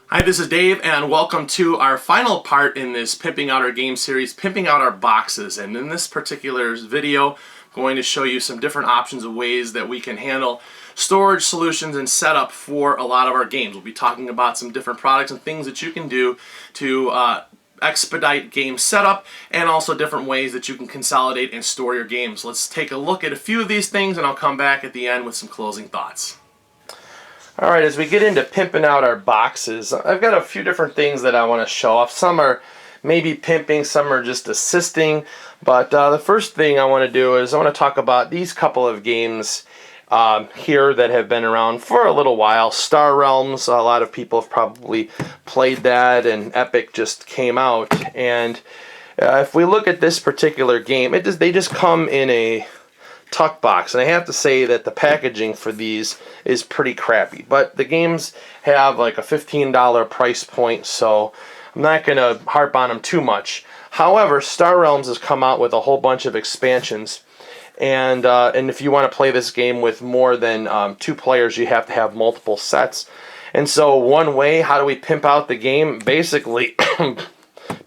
Hi, this is Dave, and welcome to our final part in this Pimping Out Our Game series, Pimping Out Our Boxes. And in this particular video, I'm going to show you some different options of ways that we can handle storage solutions and setup for a lot of our games. We'll be talking about some different products and things that you can do to expedite game setup, and also different ways that you can consolidate and store your games. Let's take a look at a few of these things, and I'll come back at the end with some closing thoughts. Alright, as we get into pimping out our boxes, I've got a few different things that I want to show off. Some are maybe pimping, some are just assisting, but the first thing I want to do is I want to talk about these couple of games here that have been around for a little while. Star Realms, a lot of people have probably played that, and Epic just came out. And if we look at this particular game, they just come in a tuck box, and I have to say that the packaging for these is pretty crappy, but the games have like a $15 price point, so I'm not going to harp on them too much. However, Star Realms has come out with a whole bunch of expansions, and if you want to play this game with more than 2 players, you have to have multiple sets. And so one way, how do we pimp out the game? Basically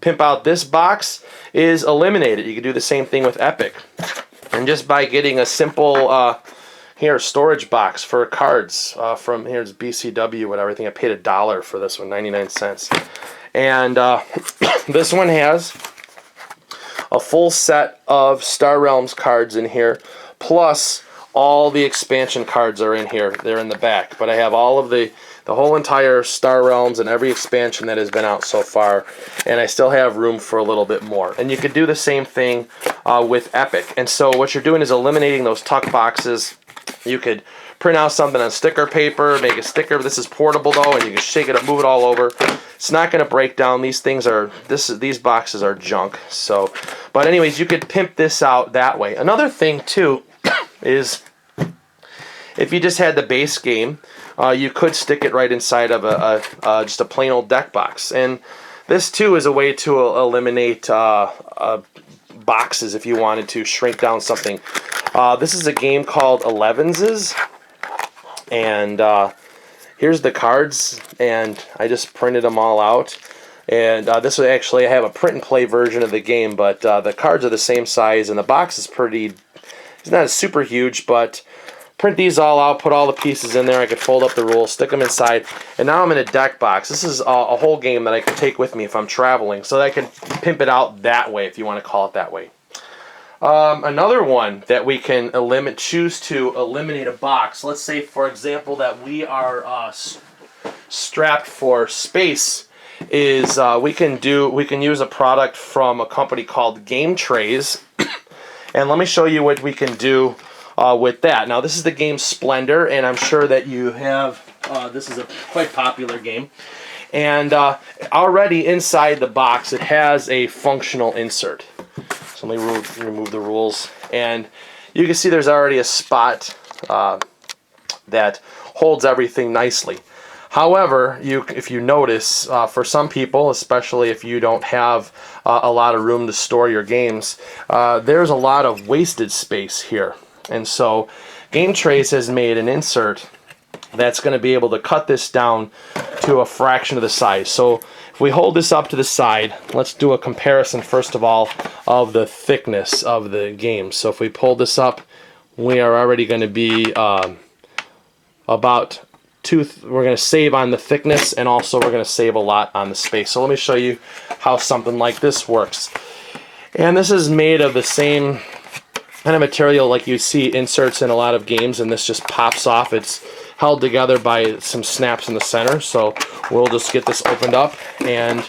pimp out this box is eliminate it. You can do the same thing with Epic. And just by getting a simple storage box for cards from here's BCW, whatever. I think I paid $1 for this one, 99 cents. And this one has a full set of Star Realms cards in here, plus all the expansion cards are in here. They're in the back, but I have all of the whole entire Star Realms and every expansion that has been out so far, and I still have room for a little bit more. And you could do the same thing with Epic. And so what you're doing is eliminating those tuck boxes. You could print out something on sticker paper, make a sticker. This is portable though, and you can shake it up, move it all over. It's not going to break down. These things are these boxes are junk. So, but anyways, you could pimp this out that way. Another thing too is if you just had the base game, you could stick it right inside of just a plain old deck box. And this too is a way to eliminate boxes if you wanted to shrink down something. This is a game called Elevenses, and here's the cards, and I just printed them all out. And this is actually, I have a print and play version of the game, but the cards are the same size, and the box is it's not super huge, but print these all out, put all the pieces in there. I could fold up the rules, stick them inside, and now I'm in a deck box. This is a whole game that I can take with me if I'm traveling, so that I can pimp it out that way, if you want to call it that way. Another one that we can choose to eliminate a box. Let's say, for example, that we are strapped for space. Is we can use a product from a company called Trayz, and let me show you what we can do with that. Now, this is the game Splendor, and I'm sure that you have, this is a quite popular game. And already inside the box, it has a functional insert. So let me remove the rules. And you can see there's already a spot that holds everything nicely. However, if you notice, for some people, especially if you don't have a lot of room to store your games, there's a lot of wasted space here. And so Trayz has made an insert that's going to be able to cut this down to a fraction of the size. So if we hold this up to the side, let's do a comparison first of all of the thickness of the game. So if we pull this up, we are already going to be about we're going to save on the thickness, and also we're going to save a lot on the space. So let me show you how something like this works. And this is made of the same kind of material like you see inserts in a lot of games, and this just pops off. It's held together by some snaps in the center. So we'll just get this opened up, and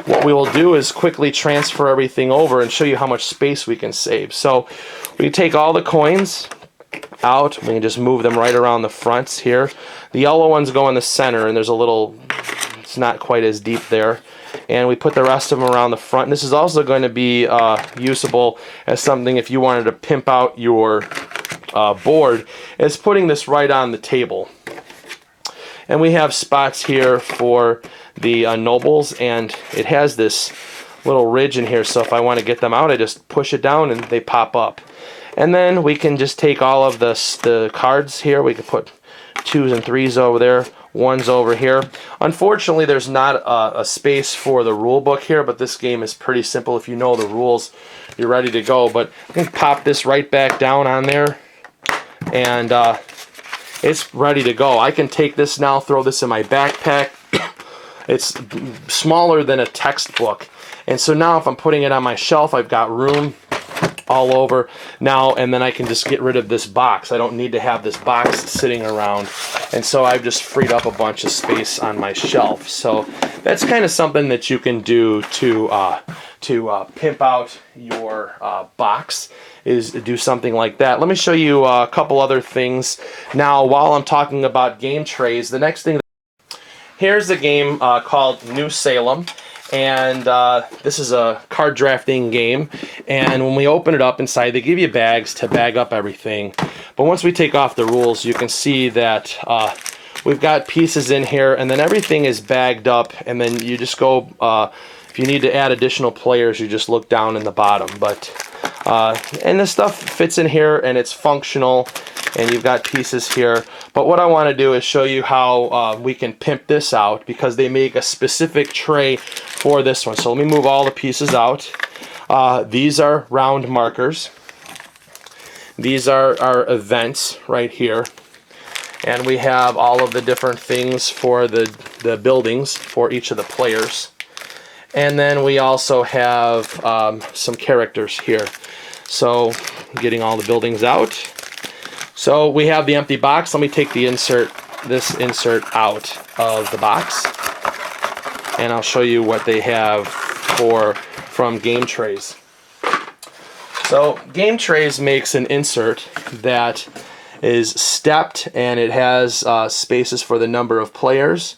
what we will do is quickly transfer everything over and show you how much space we can save. So we take all the coins out, we can just move them right around the fronts here. The yellow ones go in the center, and there's a little, it's not quite as deep there. And we put the rest of them around the front. And this is also going to be usable as something if you wanted to pimp out your board, is putting this right on the table. And we have spots here for the nobles, and it has this little ridge in here, so if I want to get them out, I just push it down and they pop up. And then we can just take all of the cards here. We can put 2s and 3s over there, ones over here. Unfortunately, there's not a space for the rule book here, but this game is pretty simple. If you know the rules, you're ready to go. But I can pop this right back down on there, and it's ready to go. I can take this now, throw this in my backpack. It's smaller than a textbook. And so now if I'm putting it on my shelf, I've got room all over now, and then I can just get rid of this box. I don't need to have this box sitting around, and so I've just freed up a bunch of space on my shelf. So that's kind of something that you can do to pimp out your box, is do something like that. Let me show you a couple other things now while I'm talking about game trays. The next thing, here's a game called New Salem. And this is a card drafting game, and when we open it up inside, they give you bags to bag up everything. But once we take off the rules, you can see that we've got pieces in here, and then everything is bagged up, and then you just go, if you need to add additional players, you just look down in the bottom. But and this stuff fits in here, and it's functional, and you've got pieces here. But what I want to do is show you how we can pimp this out, because they make a specific tray for this one. So let me move all the pieces out. These are round markers. These are our events right here. And we have all of the different things for the buildings for each of the players. And then we also have some characters here. So getting all the buildings out. So we have the empty box. Let me take the this insert out of the box, and I'll show you what they have from Game Trayz. So Game Trayz makes an insert that is stepped, and it has spaces for the number of players,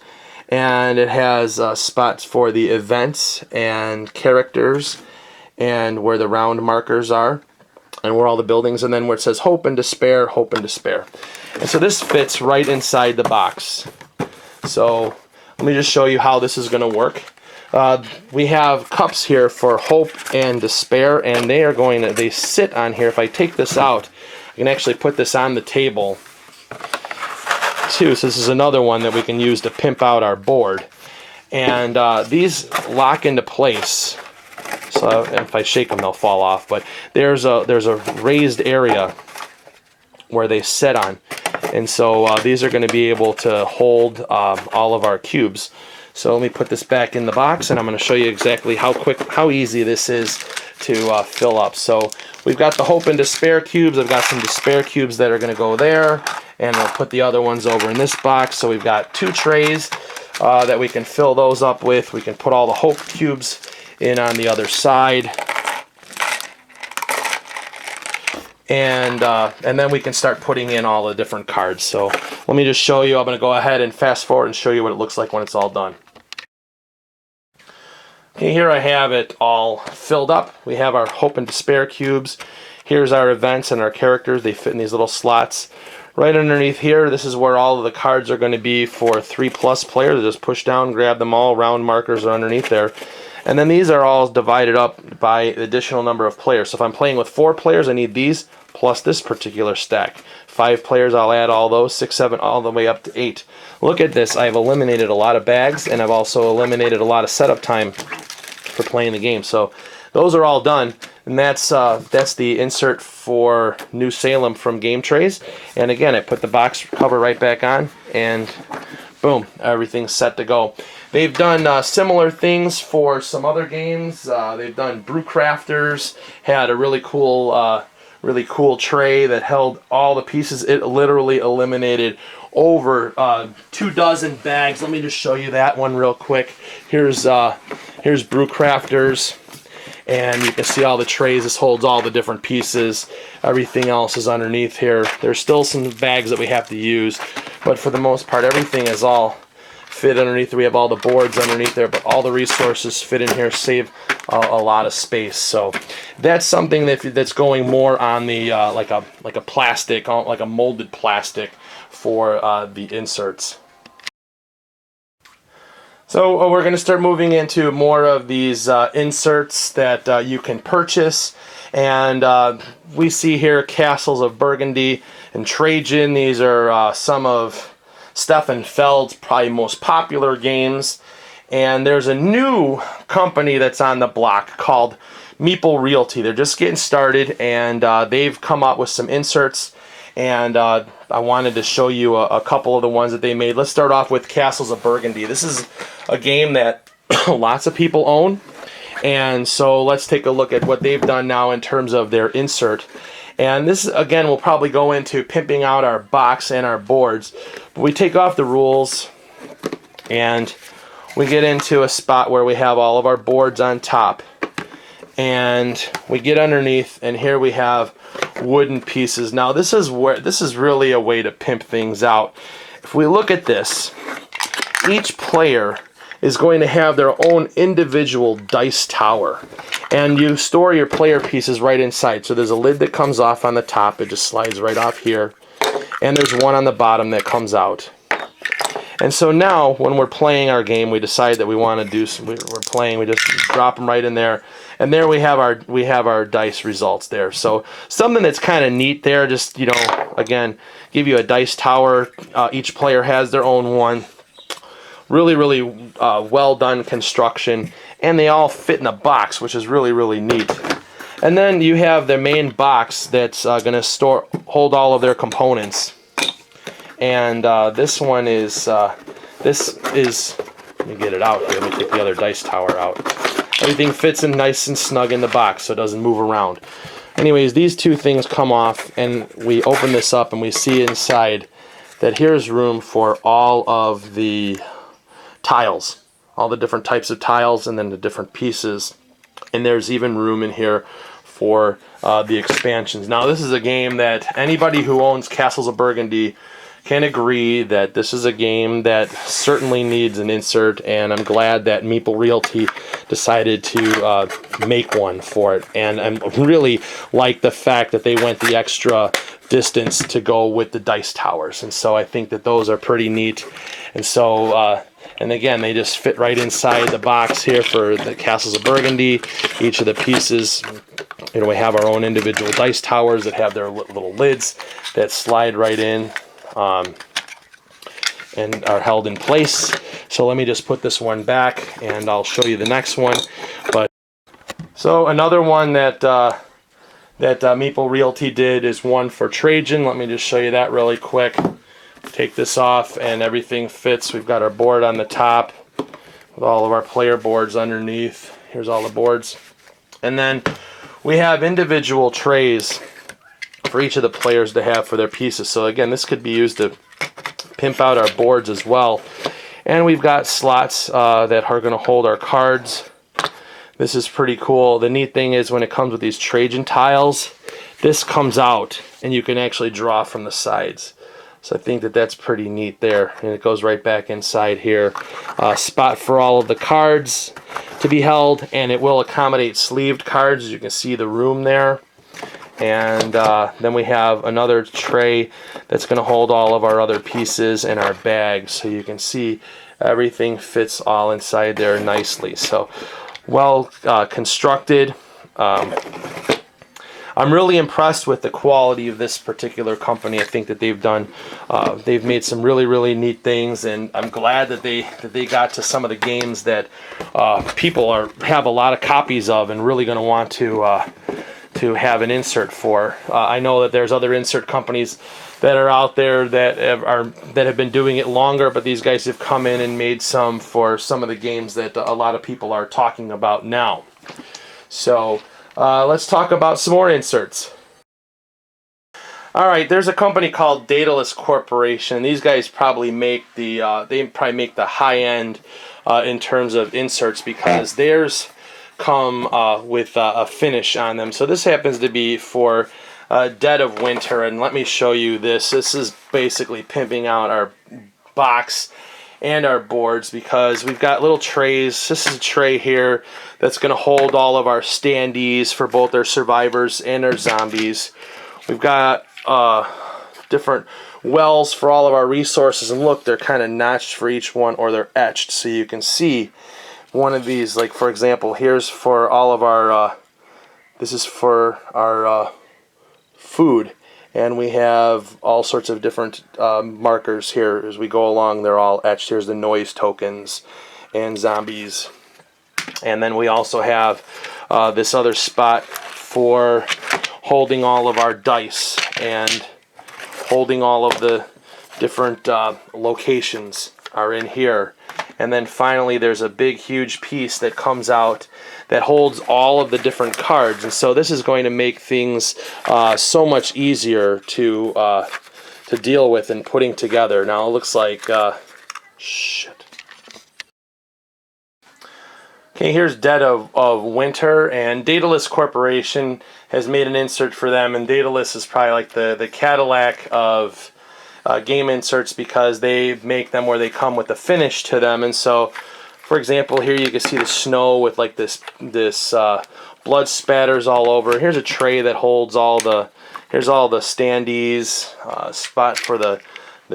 and it has spots for the events and characters, and where the round markers are, and where all the buildings, and then where it says hope and despair, hope and despair. And so this fits right inside the box. So let me just show you how this is going to work. We have cups here for hope and despair, and they sit on here. If I take this out, I can actually put this on the table too. So this is another one that we can use to pimp out our board. And these lock into place. So if I shake them, they'll fall off. But there's a raised area where they sit on, and so these are going to be able to hold all of our cubes. So let me put this back in the box, and I'm going to show you exactly how easy this is to fill up. So we've got the hope and despair cubes. I've got some despair cubes that are going to go there, and we'll put the other ones over in this box. So we've got 2 trays that we can fill those up with. We can put all the hope cubes in on the other side, and then we can start putting in all the different cards. So let me just show you. I'm going to go ahead and fast forward and show you what it looks like when it's all done. Okay, here I have it all filled up. We have our hope and despair cubes. Here's our events and our characters. They fit in these little slots. Right underneath here, this is where all of the cards are going to be for 3+ players. Just push down, grab them all. Round markers are underneath there. And then these are all divided up by the additional number of players. So if I'm playing with 4 players, I need these plus this particular stack. 5 players, I'll add all those. 6, 7, all the way up to 8. Look at this. I've eliminated a lot of bags, and I've also eliminated a lot of setup time for playing the game. So those are all done, and that's the insert for New Salem from Game Trayz. And again, I put the box cover right back on, and boom, everything's set to go. They've done similar things for some other games. They've done Brew Crafters, had a really cool tray that held all the pieces. It literally eliminated over 24 bags. Let me just show you that one real quick. Here's Brew Crafters, and you can see all the trays. This holds all the different pieces. Everything else is underneath here. There's still some bags that we have to use, but for the most part, everything is all fit underneath. We have all the boards underneath there, but all the resources fit in here, save a lot of space. So that's something that's going more on the like a plastic, like a molded plastic for the inserts. So we're going to start moving into more of these inserts that you can purchase, and we see here Castles of Burgundy and Trajan. These are some of Stefan Feld's probably most popular games. And there's a new company that's on the block called Meeple Realty. They're just getting started, and they've come up with some inserts. And I wanted to show you a couple of the ones that they made. Let's start off with Castles of Burgundy. This is a game that lots of people own. And so let's take a look at what they've done now in terms of their insert. And this, again, will probably go into pimping out our box and our boards. But we take off the rules, and we get into a spot where we have all of our boards on top. And we get underneath, and here we have wooden pieces. Now this is really a way to pimp things out. If we look at this, each player is going to have their own individual dice tower, and you store your player pieces right inside. So there's a lid that comes off on the top, it just slides right off here, and there's one on the bottom that comes out. And so now when we're playing our game, we decide that we want to do some, we just drop them right in there, and there we have our dice results there. So something that's kind of neat there, just, you know, again, give you a dice tower. Each player has their own one. Really well done construction, and they all fit in a box, which is really neat. And then you have the main box that's going to hold all of their components. And this one is let me get it out here. Let me take the other dice tower out. Everything fits in nice and snug in the box, so it doesn't move around. Anyways, these two things come off, and we open this up, and we see inside that here's room for all of the tiles, all the different types of tiles, and then the different pieces. And there's even room in here for the expansions. Now this is a game that anybody who owns Castles of Burgundy can agree that this is a game that certainly needs an insert, and I'm glad that Meeple Realty decided to make one for it. And I really like the fact that they went the extra distance to go with the dice towers, and so I think that those are pretty neat. And so and again, they just fit right inside the box here for the Castles of Burgundy. Each of the pieces, you know, we have our own individual dice towers that have their little lids that slide right in and are held in place. So let me just put this one back, and I'll show you the next one. But so another one that Meeple Realty did is one for Trayz. Let me just show you that really quick. Take this off, and everything fits. We've got our board on the top with all of our player boards underneath. Here's all the boards. And then we have individual trays for each of the players to have for their pieces. So again, this could be used to pimp out our boards as well. And we've got slots that are going to hold our cards. This is pretty cool. The neat thing is when it comes with these Trajan tiles, this comes out and you can actually draw from the sides. So I think that that's pretty neat there, and it goes right back inside here. Spot for all of the cards to be held, and it will accommodate sleeved cards. As you can see the room there. And then we have another tray that's going to hold all of our other pieces and our bags. So you can see everything fits all inside there nicely. So well constructed. I'm really impressed with the quality of this particular company. I think that they've made some really neat things, and I'm glad that they got to some of the games that people have a lot of copies of and really going to want to have an insert for. I know that there's other insert companies that are out there that have been doing it longer, but these guys have come in and made some for some of the games that a lot of people are talking about now. So let's talk about some more inserts. Alright, there's a company called Daedalus Corporation. These guys probably make the high end in terms of inserts, because theirs come with a finish on them. So this happens to be for Dead of Winter, and let me show you this. This is basically pimping out our box and our boards, because we've got little trays. This is a tray here that's going to hold all of our standees for both our survivors and our zombies. We've got different wells for all of our resources, and look, they're kind of notched for each one, or they're etched, so you can see one of these. Like for example, here's for all of our this is for our food, And we have all sorts of different markers here as we go along. They're all etched. Here's the noise tokens and zombies. And then we also have this other spot for holding all of our dice and holding all of the different locations are in here. And then finally there's a big huge piece that comes out that holds all of the different cards. And so this is going to make things so much easier to deal with and putting together. Now it looks like shit. Okay, here's Dead of Winter, and Daedalus Corporation has made an insert for them, and Daedalus is probably like the Cadillac of game inserts because they make them where they come with the finish to them. And so, for example, here you can see the snow with like this blood spatters all over. Here's a tray that holds all the, here's all the standees, spot for the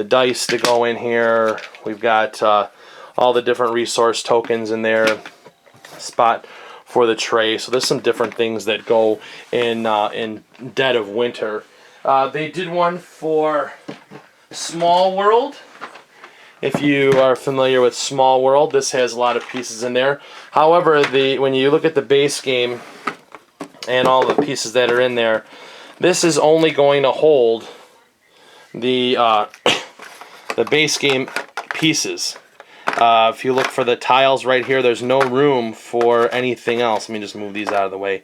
dice to go in here. We've got all the different resource tokens in there, spot for the tray. So there's some different things that go in Dead of Winter. They did one for Small World. If you are familiar with Small World, this has a lot of pieces in there. However, when you look at the base game and all the pieces that are in there, this is only going to hold the the base game pieces. If you look for the tiles right here, there's no room for anything else. Let me just move these out of the way.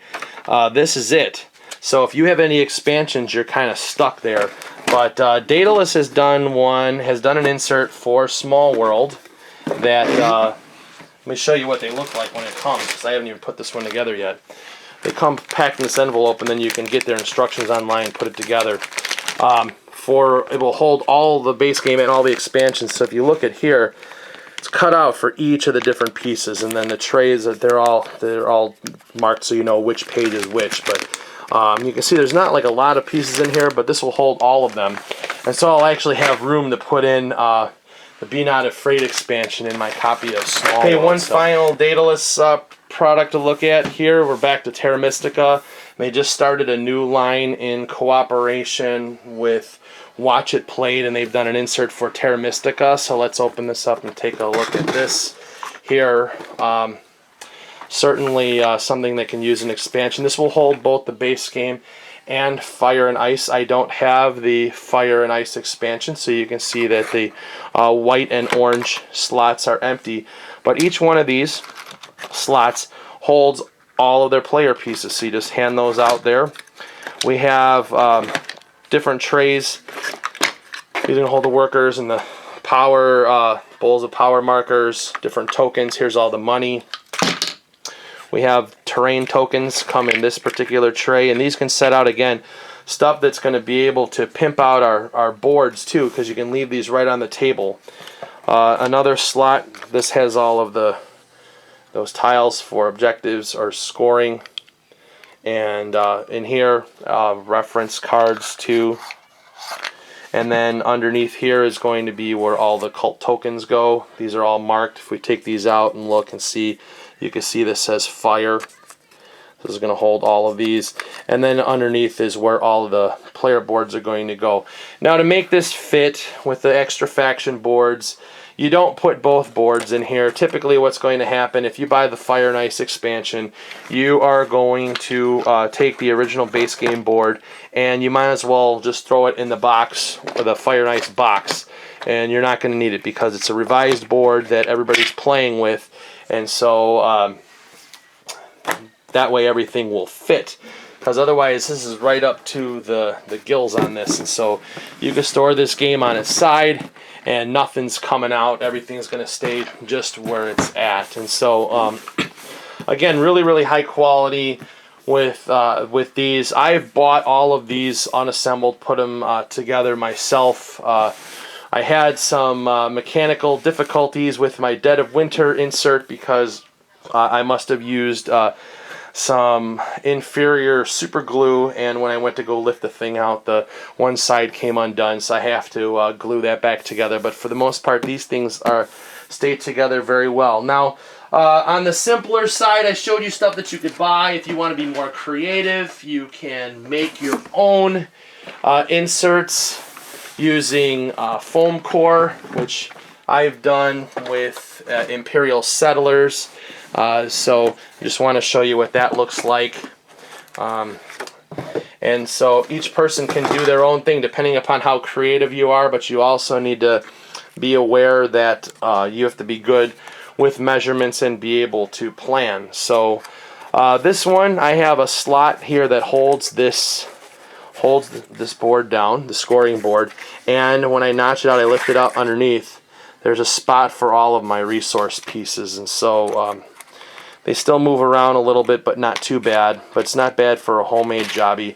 This is it. So if you have any expansions, you're kind of stuck there. But Daedalus has done an insert for Small World that, let me show you what they look like when it comes, because I haven't even put this one together yet. They come packed in this envelope, and then you can get their instructions online and put it together. It will hold all the base game and all the expansions. So if you look at here, it's cut out for each of the different pieces, and then the trays, they're all marked so you know which page is which. But you can see there's not like a lot of pieces in here, but this will hold all of them. And so I'll actually have room to put in the Be Not Afraid expansion in my copy of Small World. Okay, one final Daedalus product to look at here. We're back to Terra Mystica. They just started a new line in cooperation with Watch It Played, and they've done an insert for Terra Mystica. So let's open this up and take a look at this here. Certainly something that can use an expansion. This will hold both the base game and Fire and Ice. I don't have the Fire and Ice expansion, so you can see that the white and orange slots are empty. But each one of these slots holds all of their player pieces, so you just hand those out there. We have different trays. These are going to hold the workers and the power, bowls of power markers, different tokens. Here's all the money. We have terrain tokens come in this particular tray, and these can set out, again, stuff that's going to be able to pimp out our boards too, because you can leave these right on the table. Another slot, this has all of those tiles for objectives or scoring, and in here reference cards too. And then underneath here is going to be where all the cult tokens go. These are all marked. If we take these out and look and see, you can see this says fire. This is going to hold all of these. And then underneath is where all of the player boards are going to go. Now, to make this fit with the extra faction boards, you don't put both boards in here. Typically what's going to happen, if you buy the Fire and Ice expansion, you are going to take the original base game board, and you might as well just throw it in the box, or the Fire and Ice box, and you're not going to need it because it's a revised board that everybody's playing with. And so that way everything will fit, because otherwise this is right up to the gills on this. And so you can store this game on its side and nothing's coming out. Everything's going to stay just where it's at. And so again, really high quality with these. I've bought all of these unassembled, put them together myself. I had some mechanical difficulties with my Dead of Winter insert because I must have used some inferior super glue, and when I went to go lift the thing out, the one side came undone, so I have to glue that back together. But for the most part, these things stay together very well. Now, On the simpler side, I showed you stuff that you could buy. If you want to be more creative, you can make your own inserts using foamcore, which I've done with Imperial Settlers. So I just want to show you what that looks like. And so each person can do their own thing depending upon how creative you are, but you also need to be aware that you have to be good with measurements and be able to plan. So this one, I have a slot here that holds this board down, the scoring board, and when I notch it out, I lift it up underneath, there's a spot for all of my resource pieces. And so they still move around a little bit, but not too bad. But it's not bad for a homemade jobby.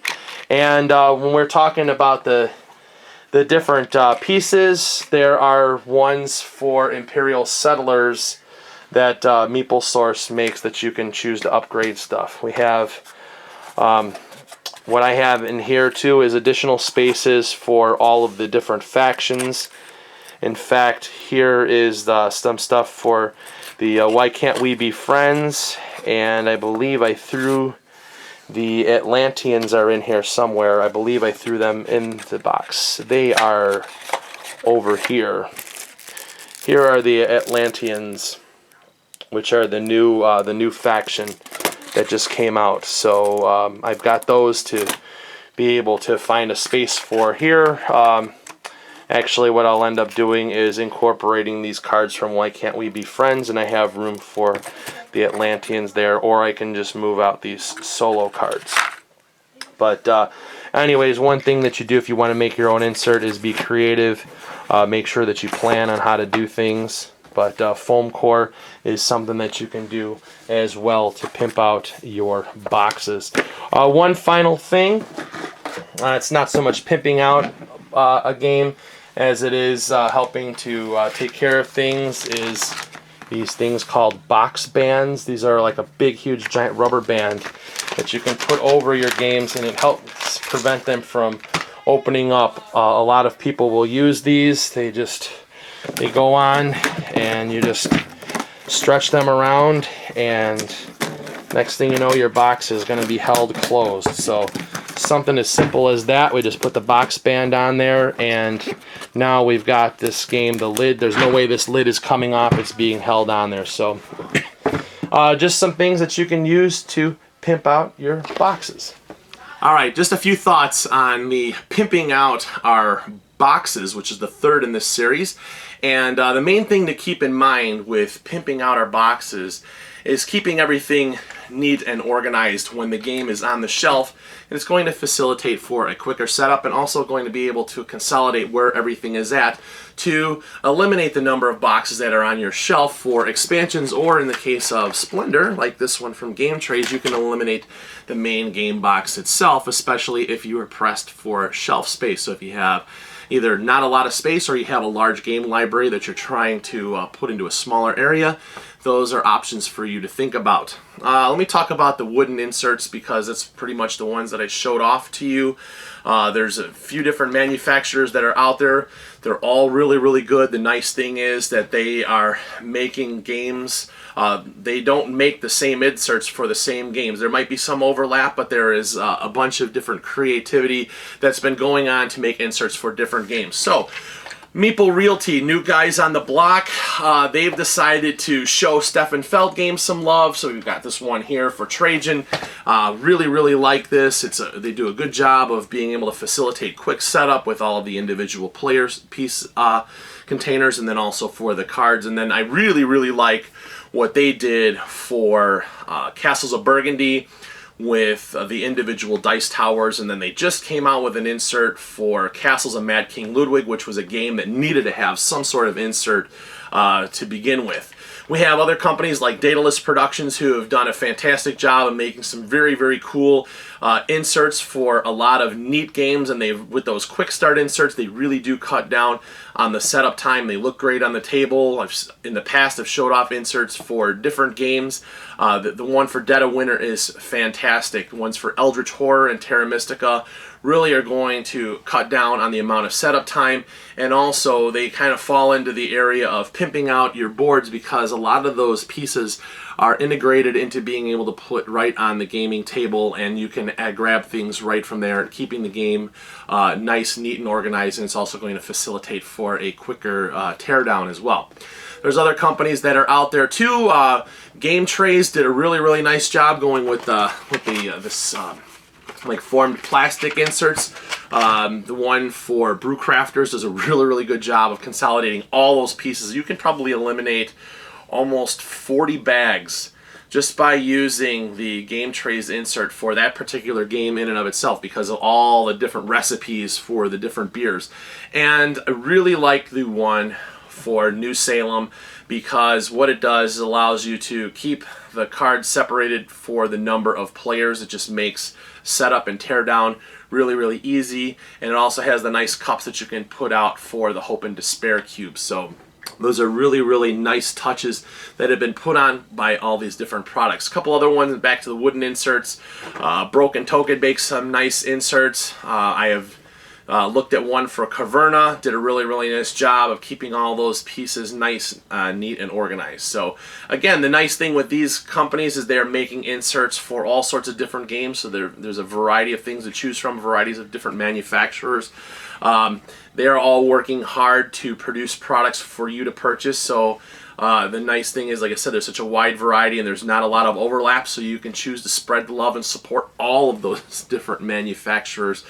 And when we're talking about the different pieces, there are ones for Imperial Settlers that Meeple Source makes that you can choose to upgrade stuff. We have what I have in here too is additional spaces for all of the different factions. In fact, here is some stuff for the Why Can't We Be Friends, and I believe I threw the Atlanteans are in here somewhere. I believe I threw them in the box. They are over here. Here are the Atlanteans, which are the new faction that just came out. So I've got those to be able to find a space for here. Actually, what I'll end up doing is incorporating these cards from Why Can't We Be Friends, and I have room for the Atlanteans there, or I can just move out these solo cards. But anyways, one thing that you do if you want to make your own insert is be creative. Make sure that you plan on how to do things. But foam core is something that you can do as well to pimp out your boxes. One final thing, it's not so much pimping out a game as it is helping to take care of things, is these things called box bands. These are like a big, huge, giant rubber band that you can put over your games, and it helps prevent them from opening up. A lot of people will use these. They go on, and you just stretch them around, and next thing you know, your box is going to be held closed. So something as simple as that, we just put the box band on there, and now we've got this game, the lid, there's no way this lid is coming off, it's being held on there. So just some things that you can use to pimp out your boxes. Alright, just a few thoughts on the pimping out our boxes, which is the third in this series. And the main thing to keep in mind with pimping out our boxes is keeping everything neat and organized when the game is on the shelf. And it's going to facilitate for a quicker setup, and also going to be able to consolidate where everything is at to eliminate the number of boxes that are on your shelf for expansions, or in the case of Splendor, like this one from Trayz, you can eliminate the main game box itself, especially if you are pressed for shelf space. So if you have either not a lot of space, or you have a large game library that you're trying to put into a smaller area, those are options for you to think about. Let me talk about the wooden inserts, because it's pretty much the ones that I showed off to you. There's a few different manufacturers that are out there. They're all really, really good. The nice thing is that they are making games. They don't make the same inserts for the same games. There might be some overlap, but there is a bunch of different creativity that's been going on to make inserts for different games. So, Meeple Realty, new guys on the block. They've decided to show Stefan Feld games some love, so we've got this one here for Trajan. Really, really like this. They do a good job of being able to facilitate quick setup with all of the individual players piece containers, and then also for the cards. And then I really, really like what they did for Castles of Burgundy with the individual dice towers, and then they just came out with an insert for Castles of Mad King Ludwig, which was a game that needed to have some sort of insert to begin with. We have other companies like Daedalus Productions who have done a fantastic job of making some very, very cool inserts for a lot of neat games, and with those quick start inserts, they really do cut down on the setup time. They look great on the table. In the past, I've showed off inserts for different games. The one for Dead of Winter is fantastic. The ones for Eldritch Horror and Terra Mystica, really are going to cut down on the amount of setup time, and also they kind of fall into the area of pimping out your boards because a lot of those pieces are integrated into being able to put right on the gaming table, and you can grab things right from there, keeping the game nice, neat, and organized, and it's also going to facilitate for a quicker teardown as well. There's other companies that are out there too. Trayz did a really nice job going with this like formed plastic inserts. The one for brew crafters does a really good job of consolidating all those pieces. You can probably eliminate almost 40 bags just by using the Trayz insert for that particular game in and of itself, because of all the different recipes for the different beers. And I really like the one for New Salem, because what it does is allows you to keep the cards separated for the number of players. It just makes setup and teardown really easy, and it also has the nice cups that you can put out for the Hope and Despair cubes. So those are really nice touches that have been put on by all these different products. A couple other ones, back to the wooden inserts. Broken Token makes some nice inserts. I have looked at one for Caverna, did a really nice job of keeping all those pieces nice, neat, and organized. So again, the nice thing with these companies is they're making inserts for all sorts of different games, so there's a variety of things to choose from, varieties of different manufacturers. They're all working hard to produce products for you to purchase, so the nice thing is, like I said, there's such a wide variety and there's not a lot of overlap, so you can choose to spread the love and support all of those different manufacturers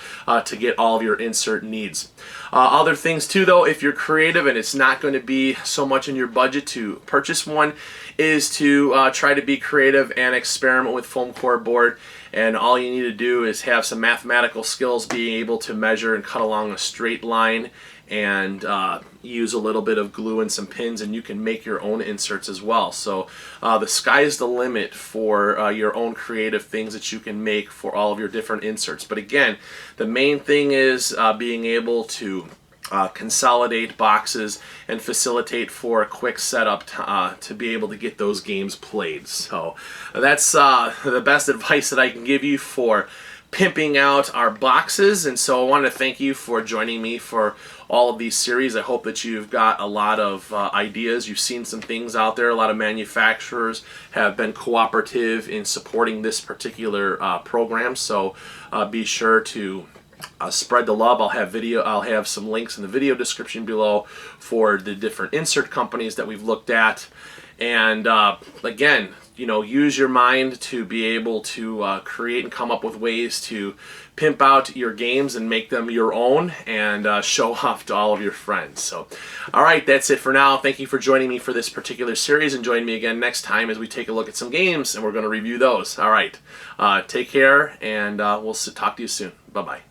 to get all of your insert needs. Other things too, though, if you're creative and it's not going to be so much in your budget to purchase one, is to try to be creative and experiment with foamcore board. And all you need to do is have some mathematical skills, being able to measure and cut along a straight line, and use a little bit of glue and some pins, and you can make your own inserts as well. So the sky's the limit for your own creative things that you can make for all of your different inserts. But again, the main thing is being able to consolidate boxes and facilitate for a quick setup to be able to get those games played. So that's the best advice that I can give you for pimping out our boxes. And so I want to thank you for joining me for all of these series. I hope that you've got a lot of ideas. You've seen some things out there. A lot of manufacturers have been cooperative in supporting this particular program. So be sure to spread the love. I'll have some links in the video description below for the different insert companies that we've looked at. And again, use your mind to be able to create and come up with ways to pimp out your games and make them your own, and show off to all of your friends. So, all right, that's it for now. Thank you for joining me for this particular series, and join me again next time as we take a look at some games and we're going to review those. All right, take care, and we'll talk to you soon. Bye-bye.